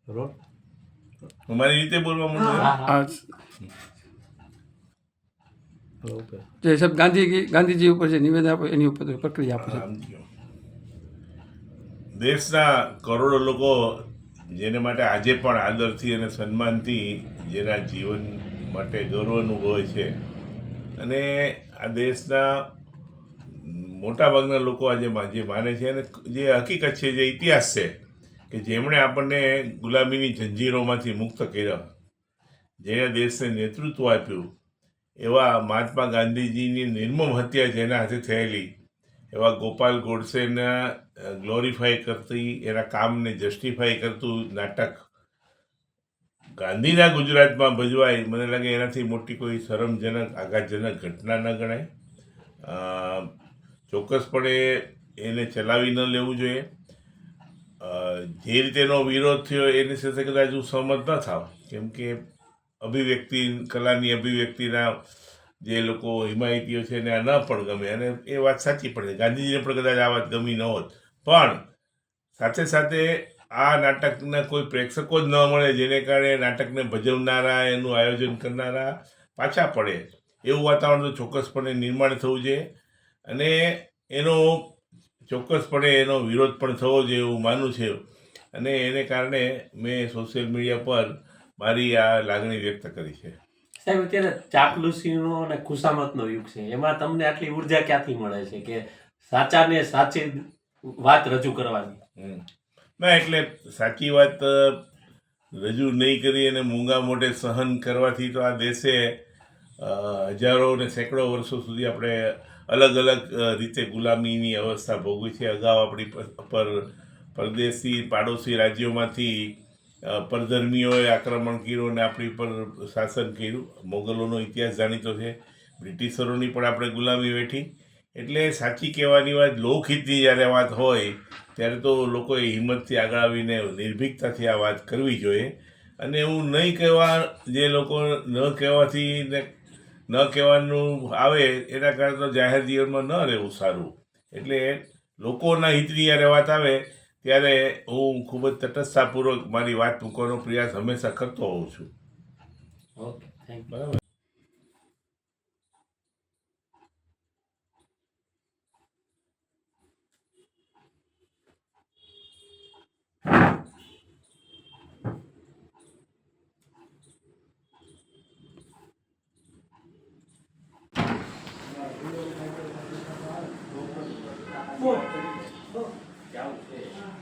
હું મારી રીતે બોલવા માંડું. જે સાહેબ ગાંધીજી ઉપર જે નિવેદન આપે એની ઉપર પ્રક્રિયા આપો. દેશના કરોડો લોકો જેને માટે આજે પણ આદરથી અને સન્માનથી જેના જીવન માટે ગૌરવ અનુભવે છે, અને આ દેશના મોટાભાગના લોકો આજે જે માને છે અને જે હકીકત છે, જે ઇતિહાસ છે, કે જેમણે આપણને ગુલામીની જંજીરોમાંથી મુક્ત કર્યા, જેણે દેશને નેતૃત્વ આપ્યું, એવા મહાત્મા ગાંધીજીની નિર્મમ હત્યા જેના હાથે થયેલી, એવા ગોપાલ ગોડસેના ગ્લોરીફાઈ કરતી, એના કામને જસ્ટિફાઈ કરતું નાટક ગાંધીના ગુજરાતમાં ભજવાય, મને લાગે એનાથી મોટી કોઈ શરમજનક આઘાતજનક ઘટના ન ગણાય. ચોક્કસપણે એને ચલાવી ન લેવું જોઈએ. જે રીતેનો વિરોધ થયો એની સાથે કદાચ હું સહમત ન થાવ, કેમ કે કલાની અભિવ્યક્તિના જે લોકો હિમાયતીઓ છે એને આ ન પણ ગમે, અને એ વાત સાચી પણ છે. ગાંધીજીને પણ કદાચ આ વાત ગમી ન હોત, પણ સાથે સાથે આ નાટકના કોઈ પ્રેક્ષકો જ ન મળે, જેને કારણે નાટકને ભજવનારા, એનું આયોજન કરનારા પાછા પડે, એવું વાતાવરણ તો ચોક્કસપણે નિર્માણ થવું જોઈએ, અને એનો ચોક્કસપણે એનો વિરોધ પણ થવો જોઈએ એવું માનું છે. અને એને કારણે મેં સોશિયલ મીડિયા પર મારી આ લાગણી વ્યક્ત કરી છે. સાહેબ, અત્યારે ચાપલુસીનો અને ખુશામતનો યુગ છે, એમાં તમને આટલી ઉર્જા ક્યાંથી મળે છે કે સાચાને સાચી વાત રજૂ કરવાની? ના, એટલે સાચી વાત રજૂ નહીં કરી અને મૂંગા મોઢે સહન કરવાથી તો આ દેશે હજારો ને સેંકડો વર્ષો સુધી આપણે અલગ અલગ રીતે ગુલામીની અવસ્થા ભોગવી છે. અગાઉ આપણી પર પરદેશી પાડોશી રાજ્યોમાંથી પરધર્મીઓએ આક્રમણ કર્યું અને આપણી પર શાસન કર્યું. મોગલોનો ઇતિહાસ જાણીતો છે, બ્રિટિશરોની પણ આપણે ગુલામી વેઠી. એટલે સાચી કહેવાની વાત, લોકહિતની જ્યારે વાત હોય ત્યારે તો લોકોએ હિંમતથી આગળ આવીને નિર્ભીકતાથી આ વાત કરવી જોઈએ, અને એવું નહીં કહેવા, જે લોકો ન કહેવાથી ને ન કહેવાનું આવે એના કારણે તો જાહેર જીવનમાં ન રહેવું સારું. એટલે લોકોના હિતની જ્યારે વાત આવે ત્યારે હું ખૂબ જ તટસ્થતાપૂર્વક મારી વાત મૂકવાનો પ્રયાસ હંમેશા કરતો હોઉં છું. Okay, thank you. બરાબર.